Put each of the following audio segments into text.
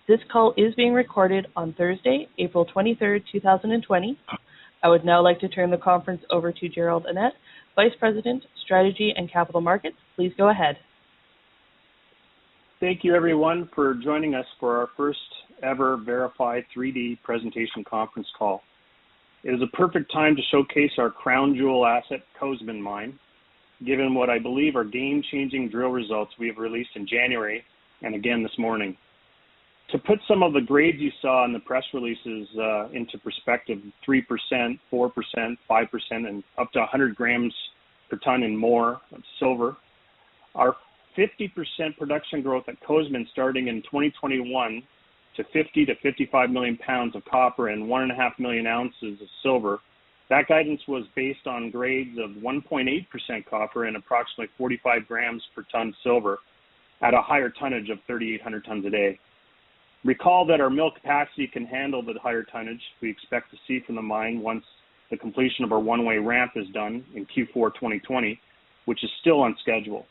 This call is being recorded on Thursday, April 23rd, 2020. I would now like to turn the conference over to Gerald Annett, Vice President, Strategy and Capital Markets. Please go ahead. Thank you, everyone, for joining us for our first ever VRIFY 3D presentation conference call. It is a perfect time to showcase our crown jewel asset, Cozamin Mine, given what I believe are game-changing drill results we have released in January and again this morning. To put some of the grades you saw in the press releases into perspective, 3%, 4%, 5%, and up to 100 grams per ton and more of silver, our 50% production growth at Cozamin starting in 2021 to 50 to 55 million pounds of copper and 1.5 million ounces of silver. That guidance was based on grades of 1.8% copper and approximately 45 grams per ton silver at a higher tonnage of 3,800 tons a day. Recall that our mill capacity can handle the higher tonnage we expect to see from the mine once the completion of our one-way ramp is done in Q4 2020, which is still on schedule.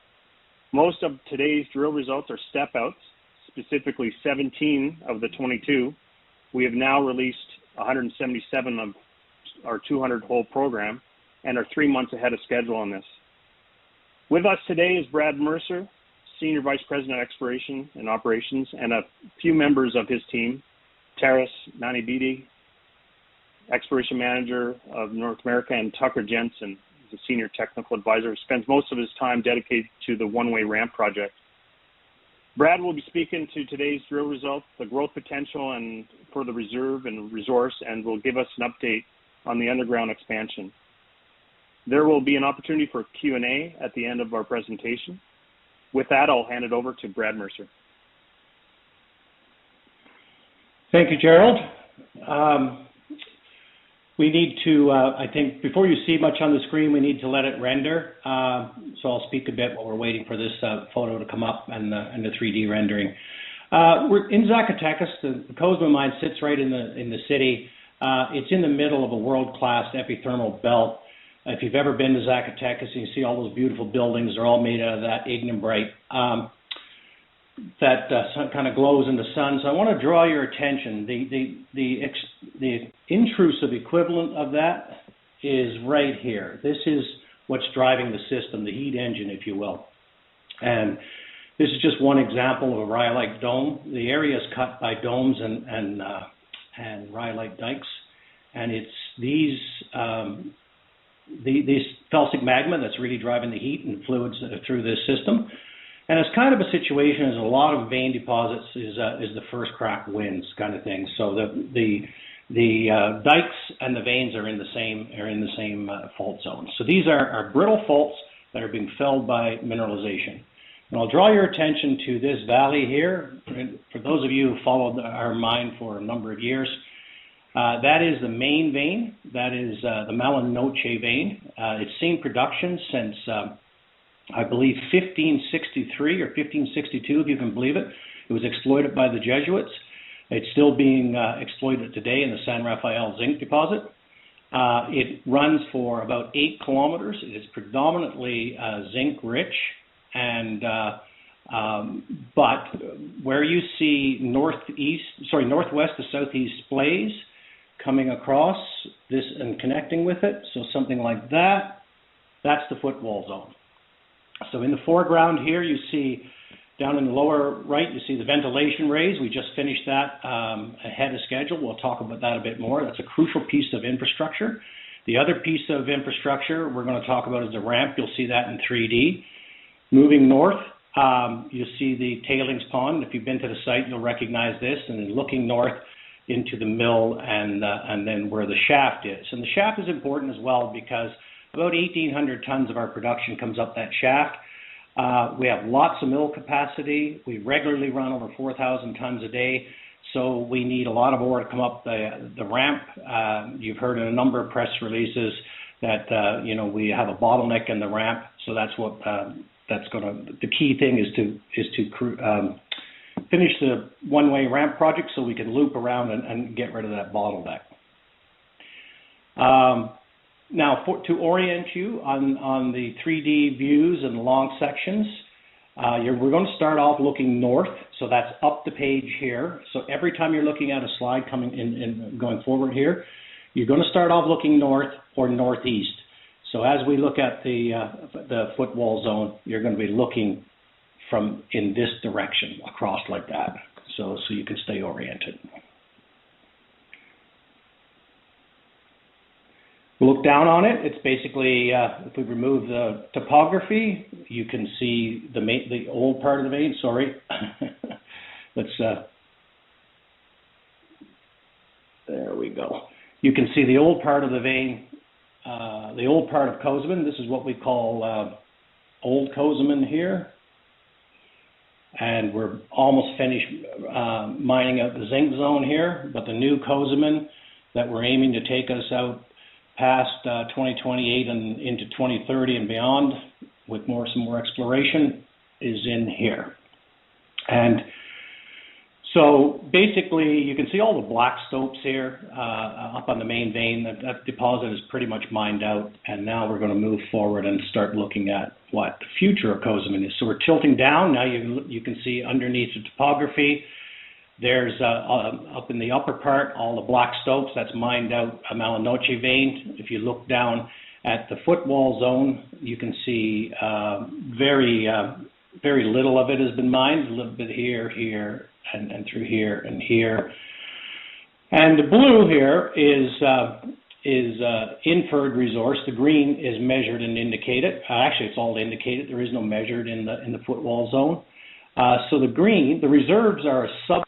Most of today's drill results are step-outs, specifically 17 of the 22. We have now released 177 of our 200-hole program and are 3 months ahead of schedule on this. With us today is Brad Mercer, Senior Vice President of Exploration and Operations, and a few members of his team, Taras Nanibidi, Exploration Manager of North America, and Tucker Jensen, the Senior Technical Advisor, who spends most of his time dedicated to the one-way ramp project. Brad will be speaking to today's drill results, the growth potential and for the reserve and resource, and will give us an update on the underground expansion. There will be an opportunity for Q&A at the end of our presentation. With that, I'll hand it over to Brad Mercer. Thank you, Gerald. We need to, I think, before you see much on the screen, we need to let it render. So I'll speak a bit while we're waiting for this photo to come up and the 3D rendering. We're in Zacatecas. The Cozamin mine sits right in the city. It's in the middle of a world-class epithermal belt. If you've ever been to Zacatecas, you see all those beautiful buildings. They're all made out of that Ignimbrite that kind of glows in the sun. So I want to draw your attention. The intrusive equivalent of that is right here. This is what's driving the system, the heat engine, if you will. And this is just one example of a rhyolite dome. The area is cut by domes and rhyolite dikes, and it's these felsic magma that's really driving the heat and fluids through this system. And it's kind of a situation as a lot of vein deposits is the first crack wins kind of thing. So the dikes and the veins are in the same fault zone. So these are brittle faults that are being filled by mineralization. And I'll draw your attention to this valley here. For those of you who followed our mine for a number of years, that is the main vein. That is the Malinoche vein. It's seen production since, I believe, 1563 or 1562, if you can believe it. It was exploited by the Jesuits. It's still being exploited today in the San Rafael zinc deposit. It runs for about 8 kilometers. It is predominantly zinc rich, and but where you see northwest to southeast splays coming across this and connecting with it, so something like that, that's the footwall zone. So in the foreground here, you see down in the lower right, you see the ventilation raise. We just finished that ahead of schedule. We'll talk about that a bit more. That's a crucial piece of infrastructure. The other piece of infrastructure we're going to talk about is the ramp. You'll see that in 3D. Moving north, you'll see the tailings pond. If you've been to the site, you'll recognize this. And then looking north into the mill and then where the shaft is. And the shaft is important as well because about 1,800 tons of our production comes up that shaft. We have lots of mill capacity. We regularly run over 4,000 tons a day. So we need a lot of ore to come up the ramp. You've heard in a number of press releases that, we have a bottleneck in the ramp. So that's what the key thing is to finish the one-way ramp project so we can loop around and get rid of that bottleneck. Now, to orient you on the 3D views and long sections, We're going to start off looking north, so that's up the page here. So every time you're looking at a slide coming in going forward here, you're going to start off looking north or northeast. So as we look at the footwall zone, you're going to be looking from in this direction across like that, so you can stay oriented. Look down on it. It's basically, if we remove the topography, you can see the old part of the vein. Sorry. Let's, there we go. You can see the old part of the vein, the old part of Cozamin. This is what we call old Cozamin here. And we're almost finished mining out the zinc zone here, but the new Cozamin that we're aiming to take us out past 2028 and into 2030 and beyond with some more exploration is in here. And so basically you can see all the black stopes here up on the main vein. That deposit is pretty much mined out, and now we're going to move forward and start looking at what the future of Cozamin is. So we're tilting down. Now you can see underneath the topography, there's up in the upper part, all the black stopes, that's mined out a Malinoche vein. If you look down at the footwall zone, you can see very little of it has been mined, a little bit here, and through here and here. And the blue here is inferred resource. The green is measured and indicated. Actually, it's all indicated. There is no measured in the footwall zone. So the green, the reserves are a subset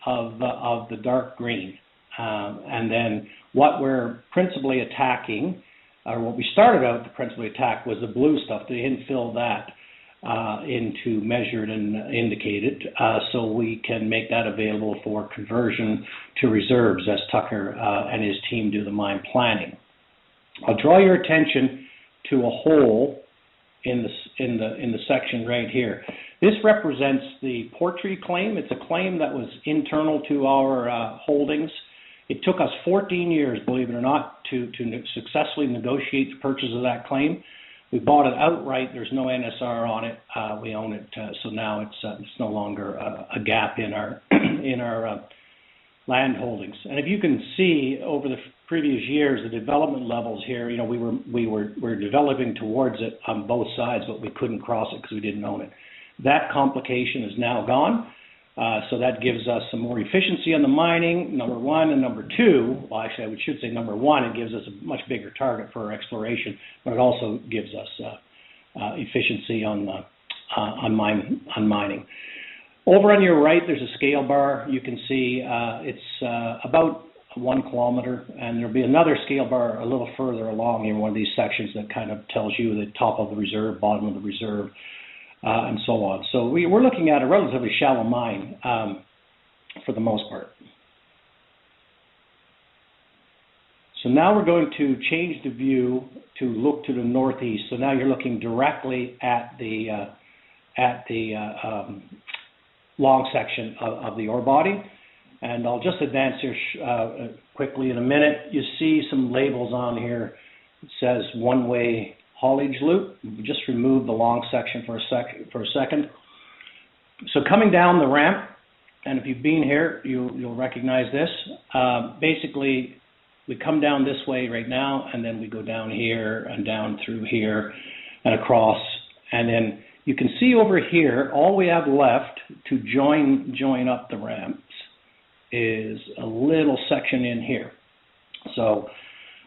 of the dark green. And then what we're principally attacking, or what we started out to principally attack, was the blue stuff. They didn't fill that into measured and indicated, so we can make that available for conversion to reserves as Tucker and his team do the mine planning. I'll draw your attention to a hole in the section right here. This represents the Portree claim. It's a claim that was internal to our holdings. It took us 14 years, believe it or not, to successfully negotiate the purchase of that claim. We bought it outright. There's no NSR on it. We own it, so now it's no longer a gap in our land holdings. And if you can see over the previous years, the development levels here, we were developing towards it on both sides, but we couldn't cross it because we didn't own it. That complication is now gone, so that gives us some more efficiency on the mining, number one, and number two, well, actually I should say number one, it gives us a much bigger target for our exploration, but it also gives us efficiency on mining. Over on your right, there's a scale bar. You can see it's about 1 kilometer, and there'll be another scale bar a little further along in one of these sections that kind of tells you the top of the reserve, bottom of the reserve, and so on. So we're looking at a relatively shallow mine for the most part. So now we're going to change the view to look to the northeast. So now you're looking directly at the long section of the ore body. And I'll just advance here quickly in a minute. You see some labels on here. It says one-way haulage loop. We just remove the long section for a second. So coming down the ramp, and if you've been here, you'll recognize this. Basically, we come down this way right now, and then we go down here and down through here and across. And then you can see over here, all we have left to join up the ramps is a little section in here. So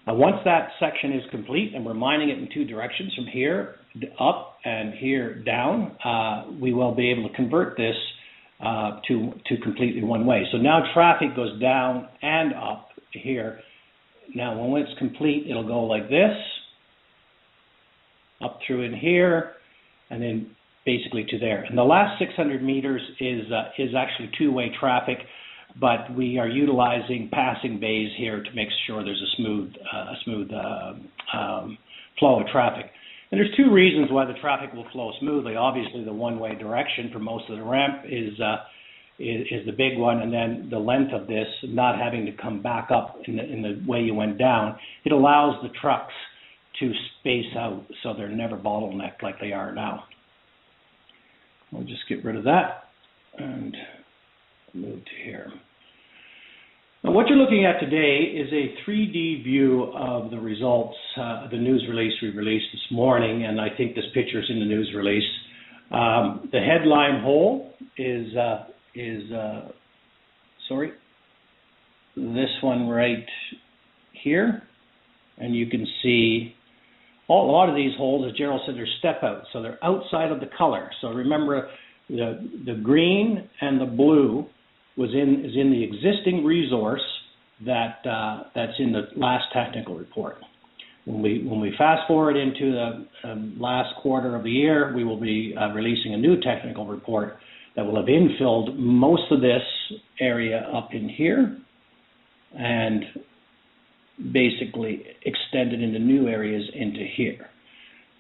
once that section is complete, and we're mining it in two directions, from here up and here down, we will be able to convert this to completely one way. So now traffic goes down and up here. Now when it's complete, it'll go like this, up through in here, and then basically to there. And the last 600 meters is actually two-way traffic, but we are utilizing passing bays here to make sure there's a smooth flow of traffic. And there's two reasons why the traffic will flow smoothly. Obviously, the one-way direction for most of the ramp is the big one, and then the length of this, not having to come back up in the way you went down, it allows the trucks to space out so they're never bottlenecked like they are now. We'll just get rid of that and move to here. Now, what you're looking at today is a 3D view of the results, the news release we released this morning, and I think this picture is in the news release. The headline hole is this one right here, and you can see a lot of these holes, as Gerald said, they're step out, so they're outside of the color. So remember, the green and the blue is in the existing resource that's in the last technical report. When we fast forward into the last quarter of the year, we will be releasing a new technical report that will have infilled most of this area up in here and basically extended into new areas into here.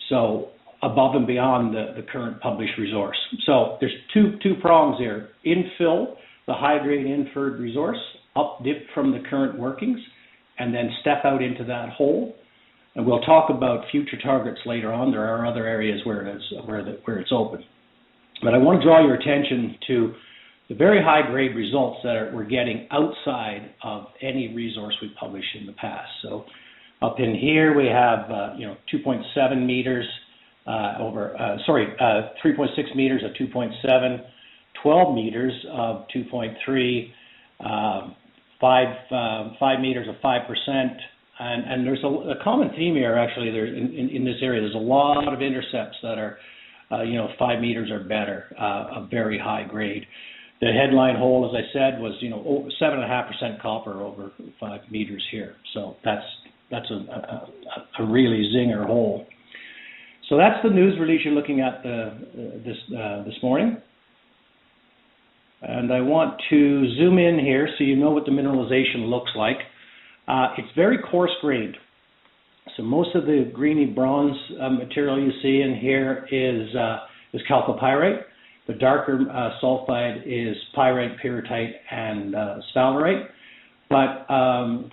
So above and beyond the current published resource. So there's two prongs here. Infill the high-grade inferred resource, up dip from the current workings, and then step out into that hole. And we'll talk about future targets later on. There are other areas where it's open. But I want to draw your attention to the very high-grade results that we're getting outside of any resource we published in the past. So up in here we have 2.7 meters 3.6 meters of 2.7, 12 meters of 2.3, 5 meters of 5%, and there's a common theme here actually. There in this area, there's a lot of intercepts that are 5 meters or better, of very high grade. The headline hole, as I said, was 7.5% copper over 5 meters here. So that's a really zinger hole. So that's the news release you're looking at this morning. And I want to zoom in here so you know what the mineralization looks like. It's very coarse-grained. So most of the greeny bronze material you see in here is chalcopyrite. The darker sulfide is pyrite, pyrrhotite, and sphalerite. But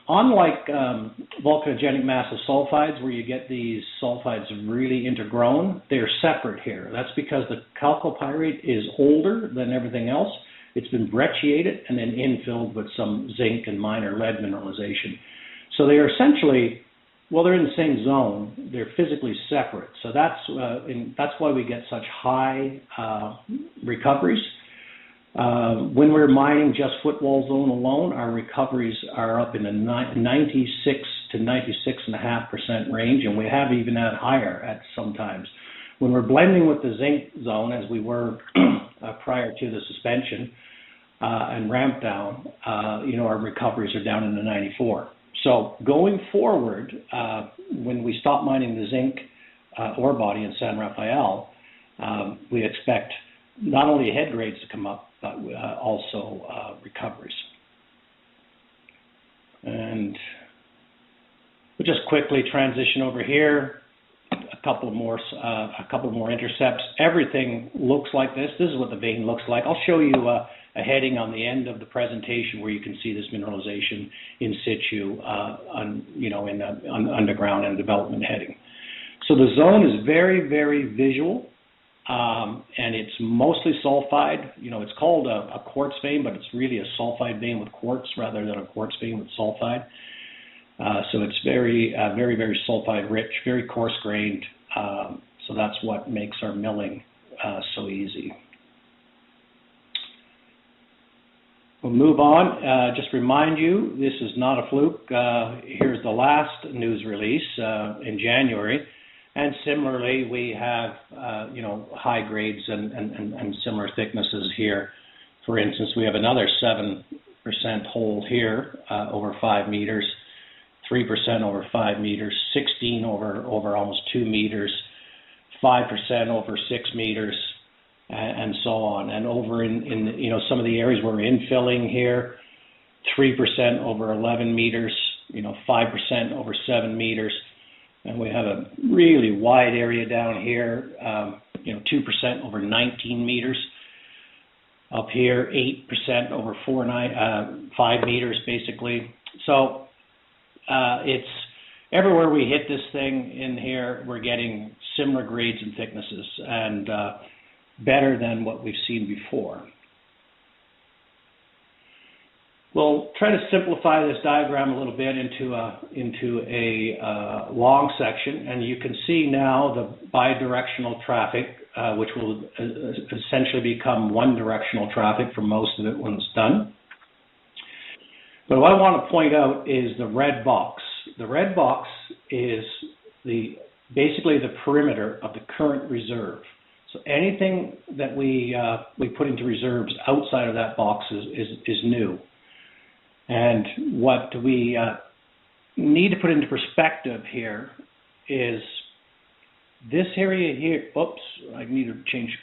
unlike volcanogenic massive sulfides, where you get these sulfides really intergrown, they're separate here. That's because the chalcopyrite is older than everything else. It's been brecciated and then infilled with some zinc and minor lead mineralization. So they are essentially, well, they're in the same zone. They're physically separate. So that's why we get such high recoveries. When we're mining just footwall zone alone, our recoveries are up in the 96 to 96.5% range, and we have even had higher at some times. When we're blending with the zinc zone, as we were prior to the suspension and ramp down, our recoveries are down in the 94. So going forward, when we stop mining the zinc ore body in San Rafael, we expect not only head grades to come up, but also recoveries. And we'll just quickly transition over here. A couple more intercepts. Everything looks like this. This is what the vein looks like. I'll show you a heading on the end of the presentation where you can see this mineralization in situ, underground and development heading. So the zone is very, very visual. And it's mostly sulfide. It's called a quartz vein, but it's really a sulfide vein with quartz rather than a quartz vein with sulfide. So it's very, very, very sulfide rich, very coarse grained. So that's what makes our milling so easy. We'll move on. Just remind you, this is not a fluke. Here's the last news release in January. And similarly, we have, high grades and similar thicknesses here. For instance, we have another 7% hole here over 5 meters, 3% over 5 meters, 16 over almost 2 meters, 5% over 6 meters, and so on. And over in some of the areas where we're infilling here, 3% over 11 meters, 5% over 7 meters. And we have a really wide area down here, 2% over 19 meters. Up here, 8% over 5 meters, basically. So it's everywhere we hit this thing in here, we're getting similar grades and thicknesses. And better than what we've seen before. We'll try to simplify this diagram a little bit into a long section, and you can see now the bidirectional traffic, which will essentially become one-directional traffic for most of it when it's done. But what I want to point out is the red box. The red box is basically the perimeter of the current reserve. So anything that we put into reserves outside of that box is new. And what we need to put into perspective here is this area here. Oops, I need to change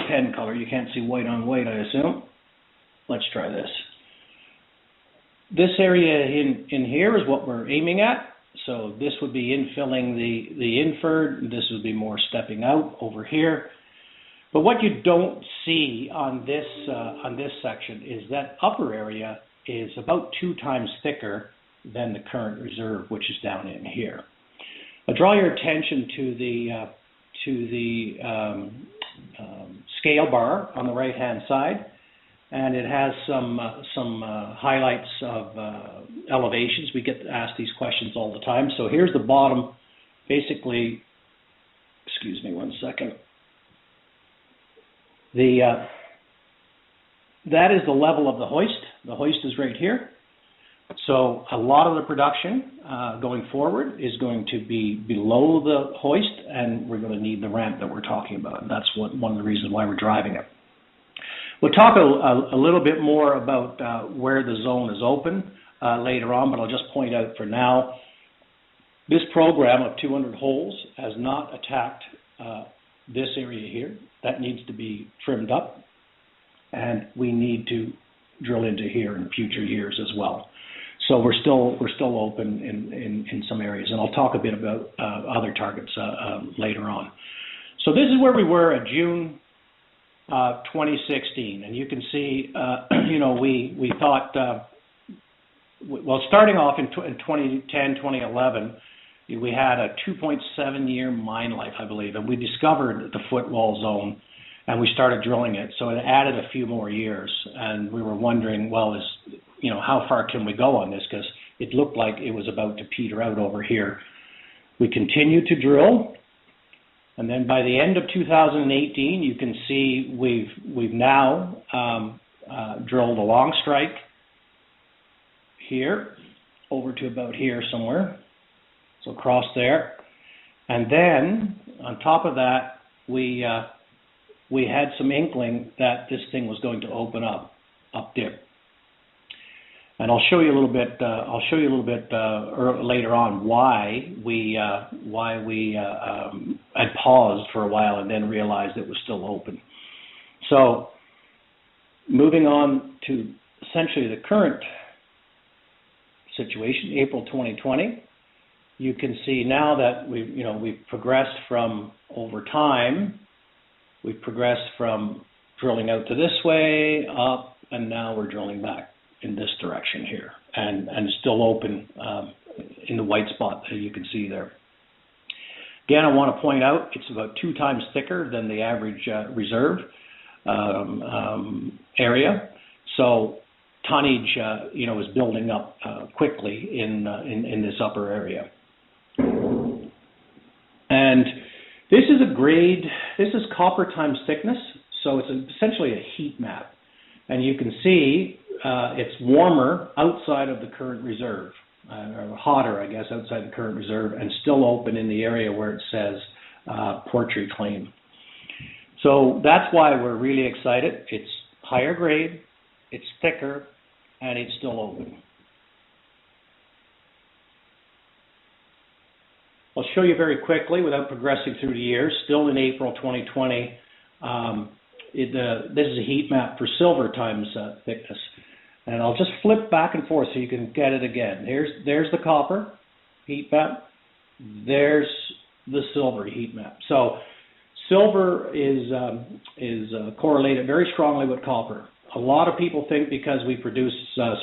pen color. You can't see white on white, I assume. Let's try this. This area in here is what we're aiming at. So this would be infilling the inferred. This would be more stepping out over here. But what you don't see on this section is that upper area is about 2 times thicker than the current reserve, which is down in here. I'll draw your attention to the scale bar on the right-hand side, and it has some highlights of elevations. We get asked these questions all the time. So here's the bottom, basically. Excuse me one second. That is the level of the hoist. The hoist is right here. So a lot of the production going forward is going to be below the hoist, and we're going to need the ramp that we're talking about. And that's one of the reasons why we're driving it. We'll talk a little bit more about where the zone is open later on, but I'll just point out for now, this program of 200 holes has not attacked this area here. That needs to be trimmed up, and we need to drill into here in future years as well. So we're still open in some areas, and I'll talk a bit about other targets later on. So this is where we were at June 2016, and you can see, we thought, well, starting off in 2010, 2011, we had a 2.7-year mine life, I believe, and we discovered the footwall zone, and we started drilling it. So it added a few more years, and we were wondering, well, how far can we go on this? Because it looked like it was about to peter out over here. We continued to drill, and then by the end of 2018, you can see we've now drilled a long strike here over to about here somewhere. So across there, and then on top of that, we had some inkling that this thing was going to open up dip, and I'll show you a little bit. Later on why we had paused for a while and then realized it was still open. So moving on to essentially the current situation, April 2020. You can see now that we've progressed from over time. We've progressed from drilling out to this way, up, and now we're drilling back in this direction here, and still open in the white spot that you can see there. Again, I want to point out it's about 2 times thicker than the average reserve area. So tonnage, is building up quickly in this upper area. And this is copper times thickness, so it's essentially a heat map. And you can see it's warmer outside of the current reserve, or hotter, I guess, outside the current reserve, and still open in the area where it says portrait claim. So that's why we're really excited. It's higher grade, it's thicker, and it's still open. I'll show you very quickly without progressing through the years. Still in April 2020, this is a heat map for silver times thickness. And I'll just flip back and forth so you can get it again. There's the copper heat map. There's the silver heat map. So silver is correlated very strongly with copper. A lot of people think because we produce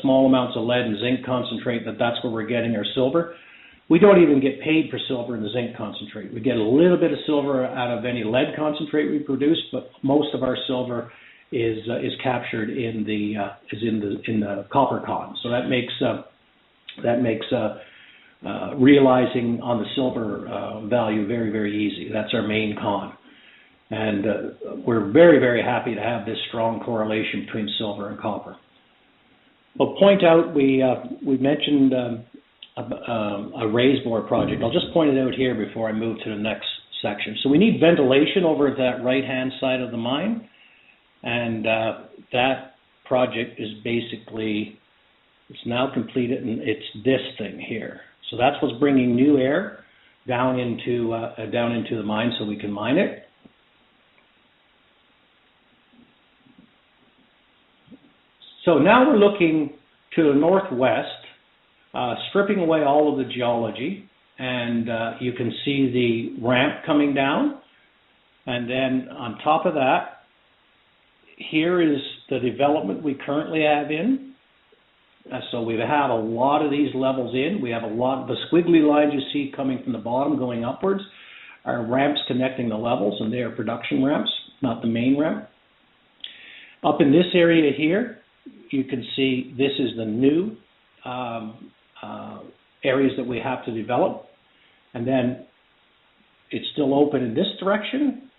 small amounts of lead and zinc concentrate that's where we're getting our silver. We don't even get paid for silver in the zinc concentrate. We get a little bit of silver out of any lead concentrate we produce, but most of our silver is captured in the copper con. So that makes realizing on the silver value very, very easy. That's our main con. And we're very, very happy to have this strong correlation between silver and copper. I'll point out, we mentioned a raise bore project. I'll just point it out here before I move to the next section. So we need ventilation over at that right-hand side of the mine. And that project is basically, it's now completed, and it's this thing here. So that's what's bringing new air down into the mine so we can mine it. So now we're looking to the northwest, stripping away all of the geology, and you can see the ramp coming down. And then on top of that, here is the development we currently have in. So we have a lot of these levels in. We have a lot of the squiggly lines you see coming from the bottom going upwards are ramps connecting the levels, and they are production ramps, not the main ramp. Up in this area here, you can see this is the new areas that we have to develop. And then it's still open in this direction,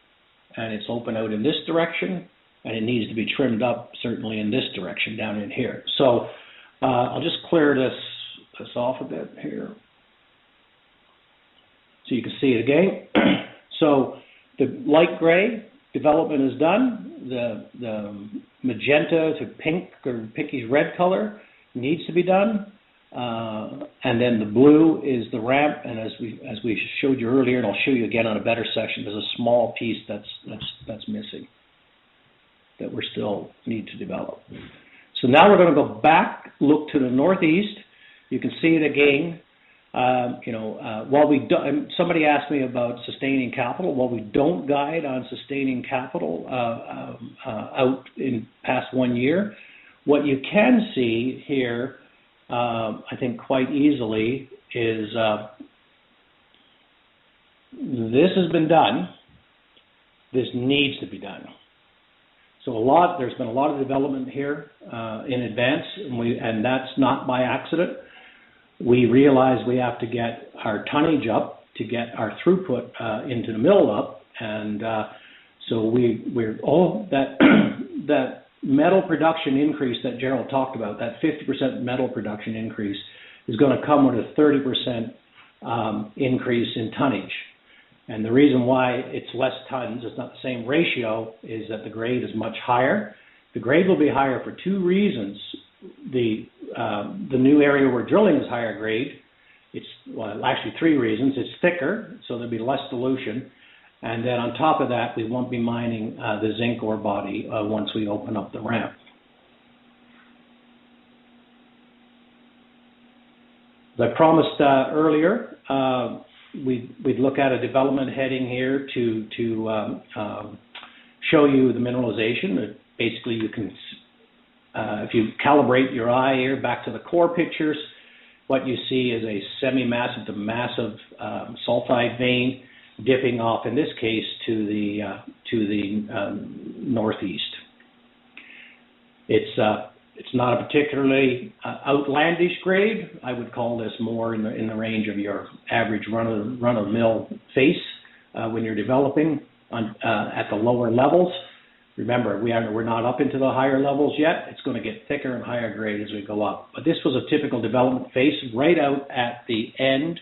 and it's open out in this direction, and it needs to be trimmed up certainly in this direction down in here. So I'll just clear this off a bit here so you can see it again. So the light gray development is done. The magenta to pink or pinkish red color needs to be done. And then the blue is the ramp, and as we showed you earlier, and I'll show you again on a better section, there's a small piece that's missing that we still need to develop. So now we're going to go back, look to the northeast. You can see it again. While we don't, somebody asked me about sustaining capital. While we don't guide on sustaining capital out in past 1 year, what you can see here, I think quite easily, is this has been done. This needs to be done. So there's been a lot of development here in advance, and that's not by accident. We realize we have to get our tonnage up to get our throughput into the mill up, and so we're all that metal production increase that Gerald talked about, that 50% metal production increase, is going to come with a 30% increase in tonnage. And the reason why it's less tons, it's not the same ratio, is that the grade is much higher. The grade will be higher for two reasons. The new area we're drilling is higher grade. Actually three reasons. It's thicker, so there'll be less dilution. And then on top of that, we won't be mining the zinc ore body once we open up the ramp. As I promised earlier, we'd look at a development heading here to show you the mineralization. Basically, you can, if you calibrate your eye here back to the core pictures, what you see is a semi-massive to massive sulfide vein dipping off, in this case, to the northeast. It's not a particularly outlandish grade. I would call this more in the range of your average run-of-the-mill face when you're developing at the lower levels. Remember, we're not up into the higher levels yet. It's going to get thicker and higher grade as we go up. But this was a typical development face right out at the end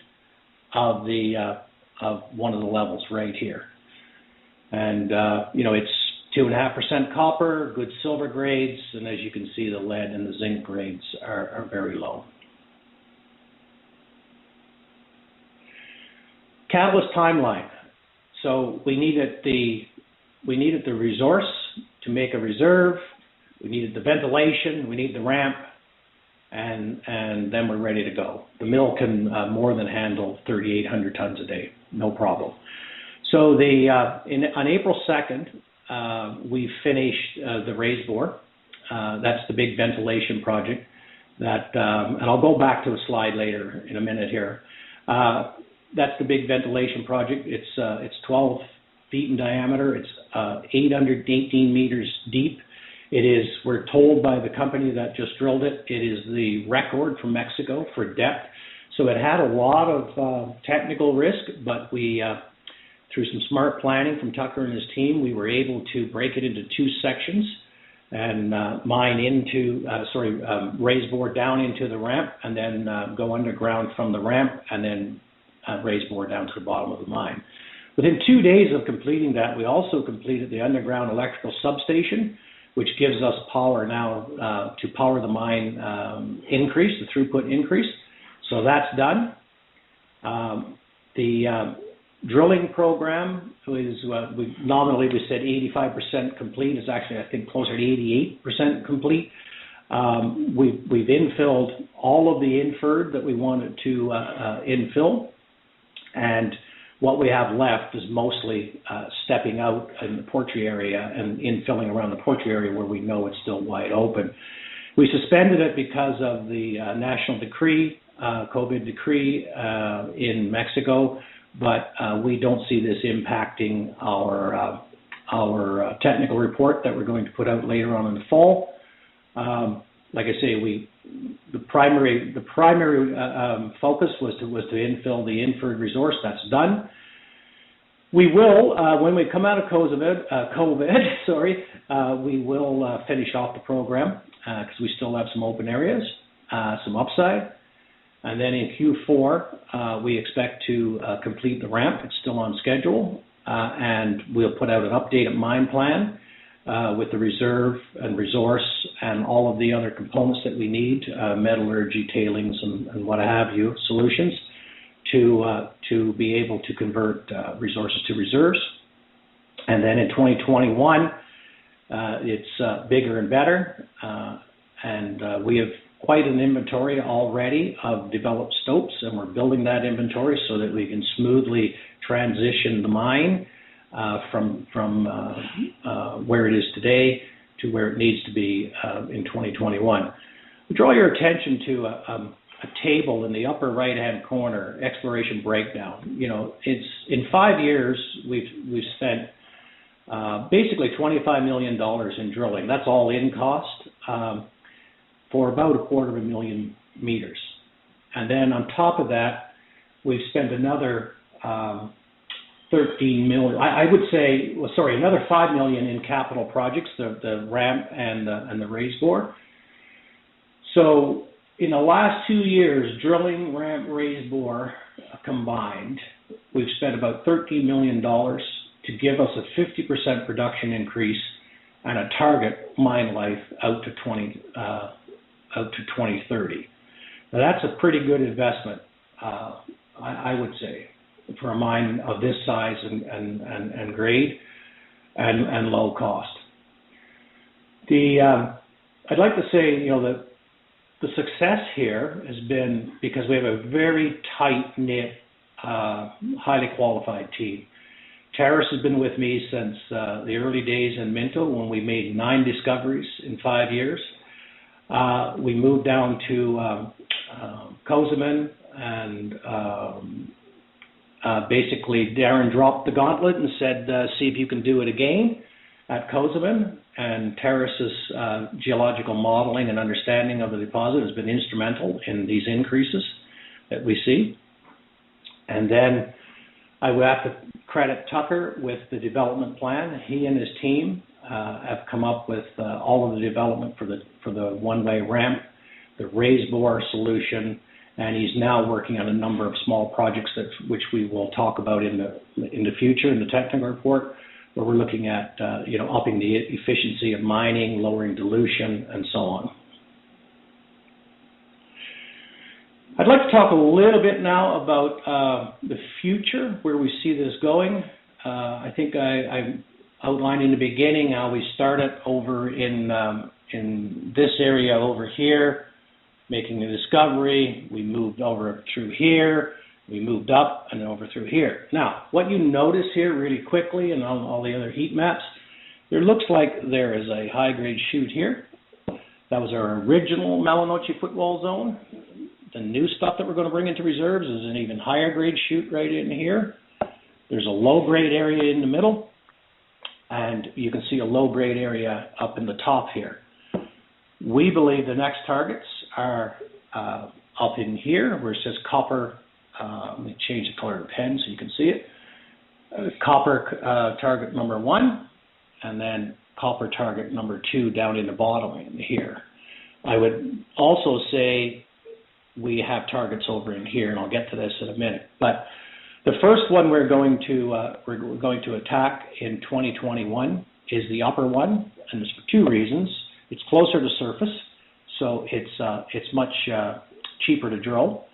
of of one of the levels right here. And it's 2.5% copper, good silver grades, and as you can see, the lead and the zinc grades are very low. Catalyst timeline. So we needed the resource to make a reserve. We needed the ventilation. We need the ramp, and then we're ready to go. The mill can more than handle 3,800 tons a day, no problem. So on April 2nd, we finished the raise bore. That's the big ventilation project. And I'll go back to a slide later in a minute here. That's the big ventilation project. It's 12 feet in diameter. It's 818 meters deep. It is, we're told by the company that just drilled it, it is the record from Mexico for depth. So it had a lot of technical risk, but we, through some smart planning from Tucker and his team, we were able to break it into 2 sections and mine into, raise bore down into the ramp, and then go underground from the ramp, and then raise bore down to the bottom of the mine. Within 2 days of completing that, we also completed the underground electrical substation, which gives us power now to power the mine increase, the throughput increase. So that's done. The drilling program is, nominally we said 85% complete. It's actually, I think, closer to 88% complete. We've infilled all of the inferred that we wanted to infill, and what we have left is mostly stepping out in the Portrait area and infilling around the Portrait area where we know it's still wide open. We suspended it because of the national decree, COVID decree in Mexico, but we don't see this impacting our technical report that we're going to put out later on in the fall. Like I say, the primary focus was to infill the inferred resource. That's done. We will, when we come out of COVID, we will finish off the program because we still have some open areas, some upside. And then in Q4, we expect to complete the ramp. It's still on schedule, and we'll put out an updated mine plan with the reserve and resource and all of the other components that we need, metallurgy, tailings, and what have you, solutions, to be able to convert resources to reserves. And then in 2021, it's bigger and better, and we have quite an inventory already of developed stopes, and we're building that inventory so that we can smoothly transition the mine from where it is today to where it needs to be in 2021. We draw your attention to a table in the upper right-hand corner, exploration breakdown. You know, it's in 5 years we've spent basically $25 million in drilling. That's all in cost for about 250,000 meters. And then on top of that, we've spent another 13 million. I would say, well, sorry, another 5 million in capital projects, the ramp and the raise bore. So in the last 2 years, drilling, ramp, raise bore combined, we've spent about $13 million to give us a 50% production increase and a target mine life out to 2030. Now that's a pretty good investment, I would say, for a mine of this size and grade and low cost. I'd like to say, you know, that the success here has been because we have a very tight-knit, highly qualified team. Terrace has been with me since the early days in Minto when we made 9 discoveries in 5 years. We moved down to Cozamin, and basically Darren dropped the gauntlet and said, see if you can do it again at Cozamin. And Terrace's geological modeling and understanding of the deposit has been instrumental in these increases that we see. And then I would have to credit Tucker with the development plan. He and his team have come up with all of the development for the one-way ramp, the raise bore solution, and he's now working on a number of small projects which we will talk about in the future in the technical report, where we're looking at upping the efficiency of mining, lowering dilution, and so on. I'd like to talk a little bit now about the future, where we see this going. I think I outlined in the beginning how we started over in this area over here, making a discovery. We moved over through here. We moved up and over through here. Now, what you notice here really quickly and on all the other heat maps, there looks like there is a high-grade chute here. That was our original Malinoche footwall zone. the new stuff that we're going to bring into reserves is an even higher grade chute right in here. There's a low grade area in the middle, and you can see a low grade area up in the top here. We believe the next targets are up in here where it says copper. Let me change the color of the pen so you can see it. Copper target number 1, and then copper target number 2 down in the bottom in here. I would also say we have targets over in here, and I'll get to this in a minute. But the first one we're going to attack in 2021 is the upper one, and it's for 2 reasons. It's closer to surface, so it's much cheaper to drill,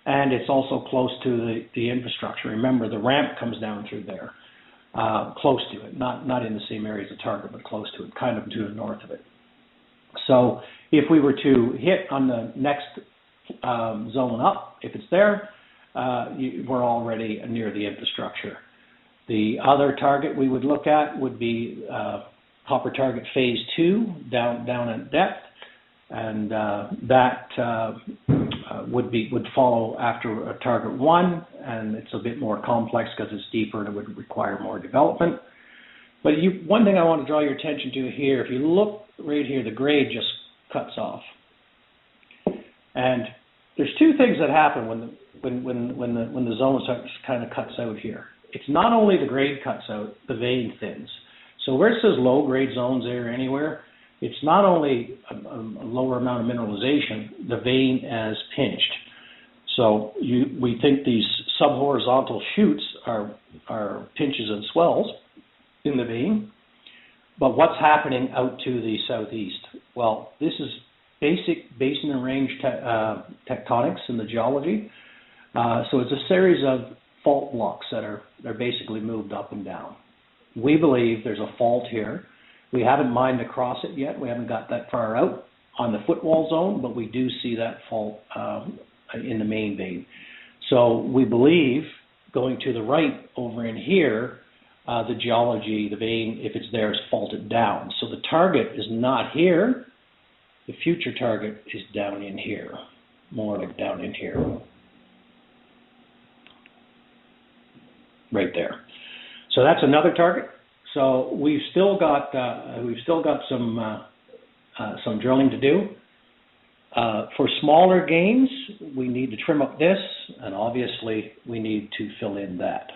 and it's also close to the infrastructure. Remember, the ramp comes down through there, close to it, not in the same area as the target, but close to it, kind of to the north of it. So if we were to hit on the next zone up, if it's there, we're already near the infrastructure. The other target we would look at would be copper target phase 2 down at depth, and that would follow after target 1, and it's a bit more complex because it's deeper and it would require more development. But one thing I want to draw your attention to here, if you look right here, the grade just cuts off, and there's 2 things that happen when the zone kind of cuts out here. It's not only the grade cuts out, the vein thins. So where it says low grade zones there anywhere, it's not only a lower amount of mineralization, the vein is pinched. So we think these subhorizontal chutes are pinches and swells in the vein. But what's happening out to the southeast? Well, this is basic basin and range tectonics in the geology. So it's a series of fault blocks that are basically moved up and down. We believe there's a fault here. We haven't mined across it yet. We haven't got that far out on the footwall zone, but we do see that fault in the main vein. So we believe going to the right over in here, the geology, the vein, if it's there, is faulted down. So the target is not here. The future target is down in here, more like down in here. Right there. So that's another target. So we've still got some drilling to do. For smaller gains, we need to trim up this, and obviously we need to fill in that,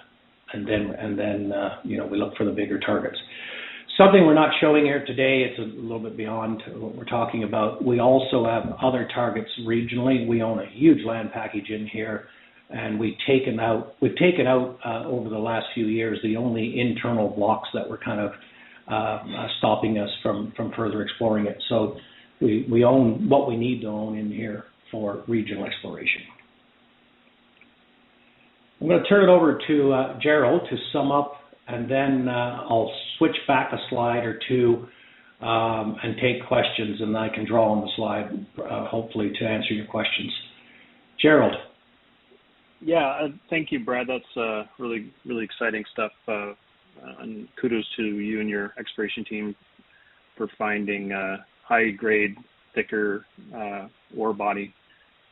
and then we look for the bigger targets. Something we're not showing here today, it's a little bit beyond what we're talking about. We also have other targets regionally. We own a huge land package in here, and we've taken out over the last few years the only internal blocks that were kind of stopping us from further exploring it. So we own what we need to own in here for regional exploration. I'm going to turn it over to Gerald to sum up, and then I'll switch back a slide or two and take questions, and I can draw on the slide hopefully to answer your questions. Gerald. Yeah, thank you, Brad. That's really, really exciting stuff. And kudos to you and your exploration team for finding high-grade, thicker ore body.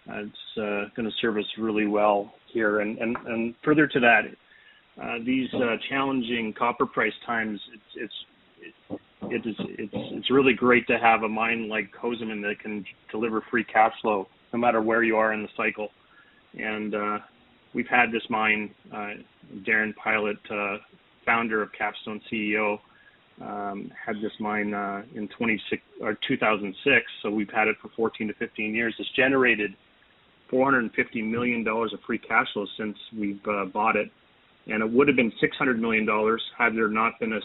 It's going to serve us really well here. And further to that, these challenging copper price times, it's really great to have a mine like Cozamin that can deliver free cash flow no matter where you are in the cycle. And we've had this mine, Darren Pilot, founder of Capstone, CEO, had this mine in 2006, so we've had it for 14 to 15 years. It's generated $450 million of free cash flow since we've bought it, and it would have been $600 million had there not been a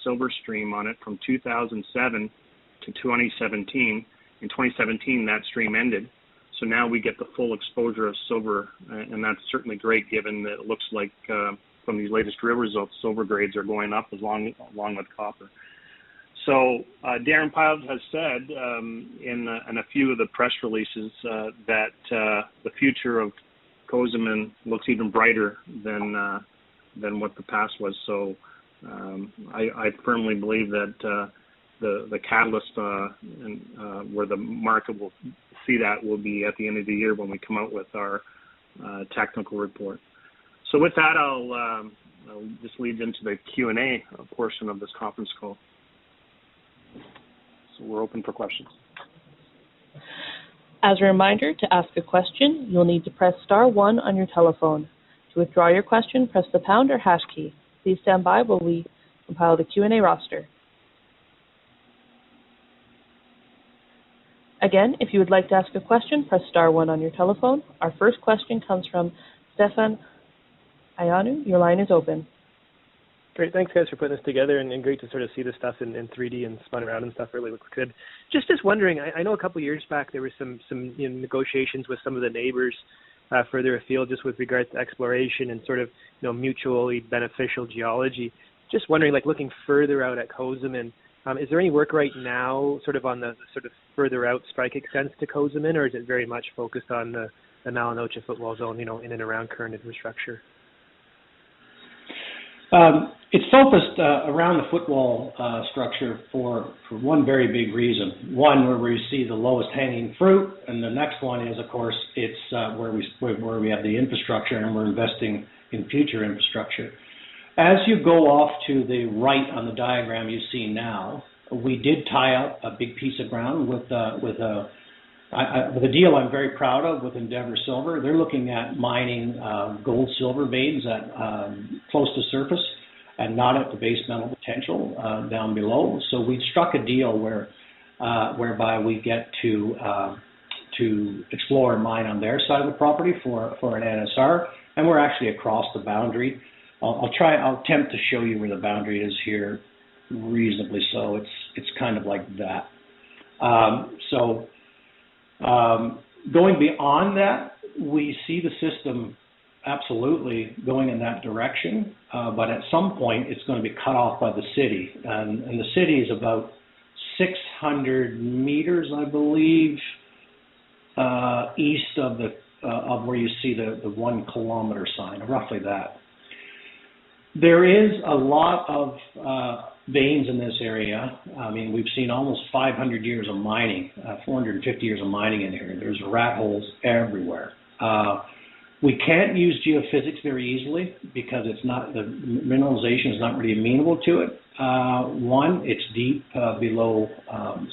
silver stream on it from 2007 to 2017. In 2017, that stream ended. So now we get the full exposure of silver, and that's certainly great given that it looks like from these latest drill results, silver grades are going up along with copper. So Darren Pilot has said in a few of the press releases that the future of Cozamin looks even brighter than what the past was. So I firmly believe that the catalyst and where the market will see that will be at the end of the year when we come out with our technical report. So with that, I'll just lead into the Q&A portion of this conference call. So we're open for questions. As a reminder, to ask a question, you'll need to press *1 on your telephone. To withdraw your question, press the pound or hash key. Please stand by while we compile the Q&A roster. Again, if you would like to ask a question, press *1 on your telephone. Our first question comes from Stefan Ayanu. Your line is open. Great. Thanks, guys, for putting this together, and great to sort of see this stuff in 3D and spun around and stuff. Really looks good. Just wondering, I know a couple of years back there were some negotiations with some of the neighbors further afield, just with regards to exploration and sort of mutually beneficial geology. Just wondering, like looking further out at Cozamin, is there any work right now, sort of on the sort of further out strike extents to Cozamin, or is it very much focused on the Malinocha footwall zone, in and around current infrastructure? It's focused around the footwall structure for one very big reason. One, where we see the lowest hanging fruit, and the next one is, of course, it's where we have the infrastructure, and we're investing in future infrastructure. As you go off to the right on the diagram you see now, we did tie up a big piece of ground with a deal I'm very proud of with Endeavour Silver. They're looking at mining gold-silver veins at close to surface and not at the base metal potential down below. So we struck a deal whereby we get to explore and mine on their side of the property for an NSR, and we're actually across the boundary. I'll attempt to show you where the boundary is here reasonably so. It's kind of like that. Going beyond that, we see the system absolutely going in that direction, but at some point it's going to be cut off by the city, and the city is about 600 meters, I believe, east of where you see the 1 kilometer sign, roughly that. There is a lot of veins in this area. I mean, we've seen almost 500 years of mining, 450 years of mining in here. There's rat holes everywhere. We can't use geophysics very easily because the mineralization is not really amenable to it. One, it's deep below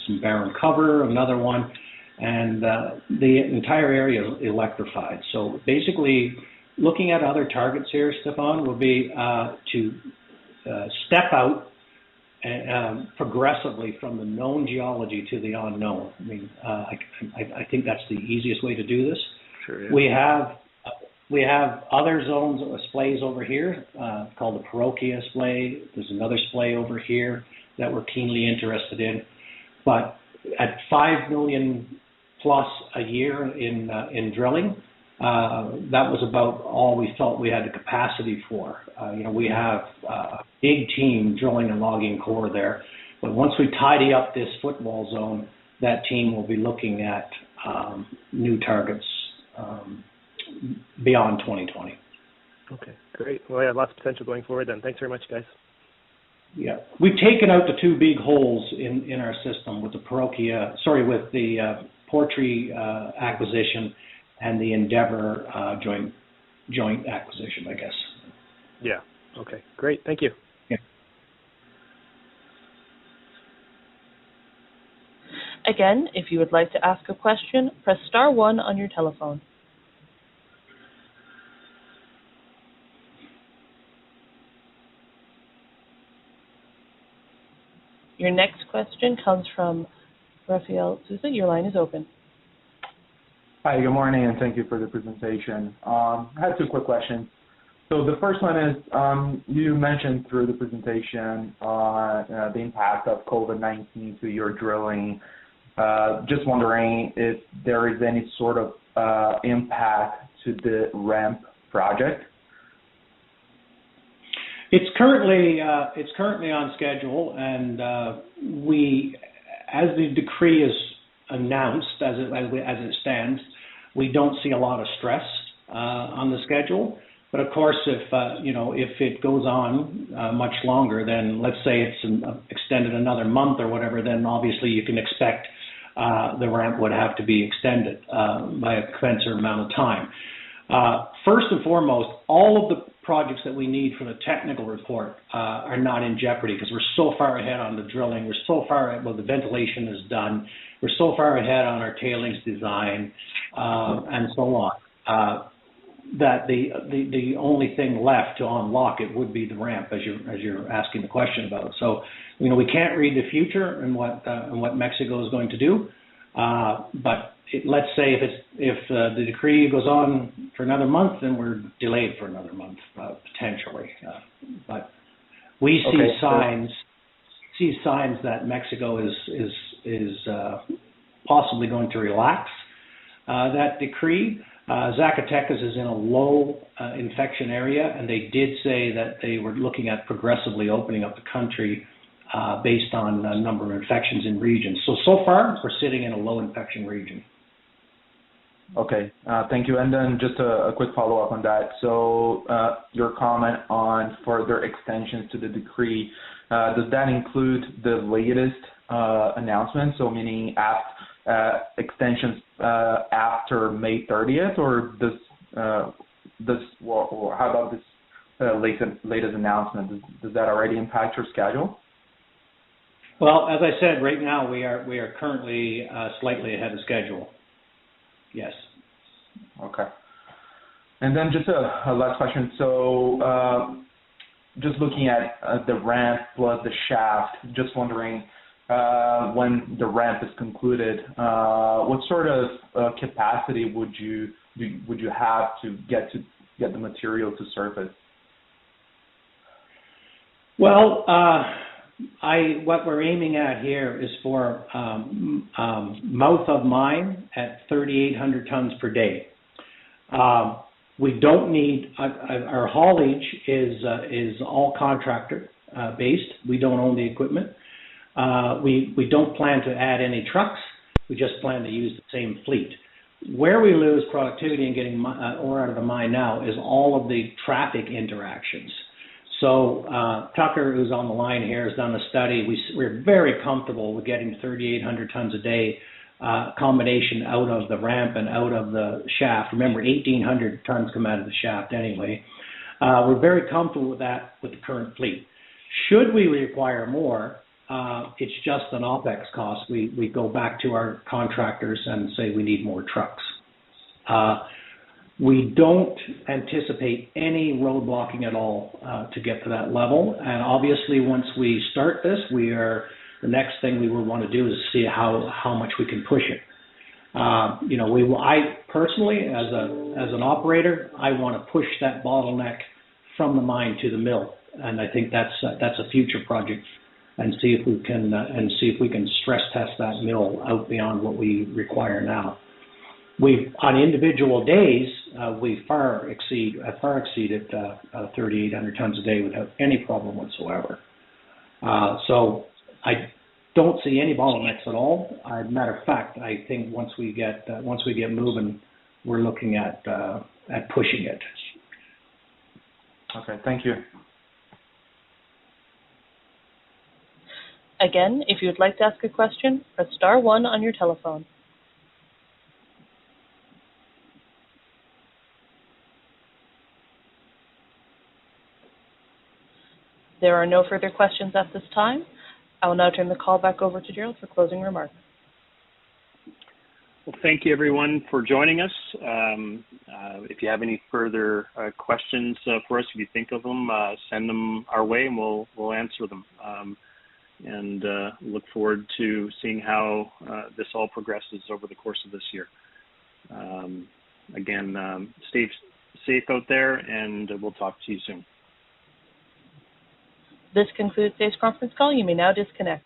some barren cover. Another one, and the entire area is electrified. So basically, looking at other targets here, Stefan, will be to step out progressively from the known geology to the unknown. I mean, I think that's the easiest way to do this. Sure, yeah. We have other zones, splays over here called the Paroquia splay. There's another splay over here that we're keenly interested in. But at 5 million plus a year in drilling, that was about all we felt we had the capacity for. We have a big team drilling and logging core there. But once we tidy up this footwall zone, that team will be looking at new targets beyond 2020. Okay, great. Well, yeah, lots of potential going forward then. Thanks very much, guys. Yeah, we've taken out the 2 big holes in our system with the with the Portree acquisition and the Endeavour joint acquisition, I guess. Yeah. Okay. Great. Thank you. Yeah. Again, if you would like to ask a question, press *1 on your telephone. Your next question comes from Raphael Souza. Your line is open. Hi, good morning, and thank you for the presentation. I have 2 quick questions. So the first one is, you mentioned through the presentation the impact of COVID-19 to your drilling. Just wondering if there is any sort of impact to the RAMP project. It's currently on schedule, and as the decree is announced, as it stands, we don't see a lot of stress on the schedule. But of course, if if it goes on much longer, then let's say it's extended another month or whatever, then obviously you can expect the ramp would have to be extended by a commensurate amount of time. First and foremost, all of the projects that we need for the technical report are not in jeopardy because we're so far ahead on the drilling. We're so far ahead, well, the ventilation is done. We're so far ahead on our tailings design and so on that the only thing left to unlock it would be the ramp, as you're asking the question about. So, we can't read the future and what Mexico is going to do, but let's say if the decree goes on for another month, then we're delayed for another month potentially. But we see signs that Mexico is possibly going to relax that decree. Zacatecas is in a low infection area, and they did say that they were looking at progressively opening up the country based on a number of infections in regions. So far, we're sitting in a low infection region. Okay, thank you. And then just a quick follow-up on that. So your comment on further extensions to the decree, does that include the latest announcement, so meaning extensions after May 30th, or how about this latest announcement? Does that already impact your schedule? Well, as I said, right now we are currently slightly ahead of schedule. Yes. Okay. And then just a last question. So just looking at the ramp plus the shaft, just wondering when the ramp is concluded, what sort of capacity would you have to get the material to surface? Well, what we're aiming at here is for mouth of mine at 3,800 tons per day. We don't need our haulage is all contractor based. We don't own the equipment. We don't plan to add any trucks. We just plan to use the same fleet. Where we lose productivity in getting ore out of the mine now is all of the traffic interactions. So Tucker, who's on the line here, has done a study. We're very comfortable with getting 3,800 tons a day combination out of the ramp and out of the shaft. Remember, 1,800 tons come out of the shaft anyway. We're very comfortable with that with the current fleet. Should we require more, it's just an OPEX cost. We go back to our contractors and say we need more trucks. We don't anticipate any road blocking at all to get to that level. And obviously, once we start this, the next thing we will want to do is see how much we can push it. I personally, as an operator, I want to push that bottleneck from the mine to the mill, and I think that's a future project. And see if we can stress test that mill out beyond what we require now. On individual days, we far exceeded 3,800 tons a day without any problem whatsoever. So I don't see any bottlenecks at all. Matter of fact, I think once we get moving, we're looking at pushing it. Okay, thank you. Again, if you would like to ask a question, press star 1 on your telephone. There are no further questions at this time. I will now turn the call back over to Gerald for closing remarks. Well, thank you, everyone, for joining us. If you have any further questions for us, if you think of them, send them our way, and we'll answer them. And look forward to seeing how this all progresses over the course of this year. Again, stay safe out there, and we'll talk to you soon. This concludes today's conference call. You may now disconnect.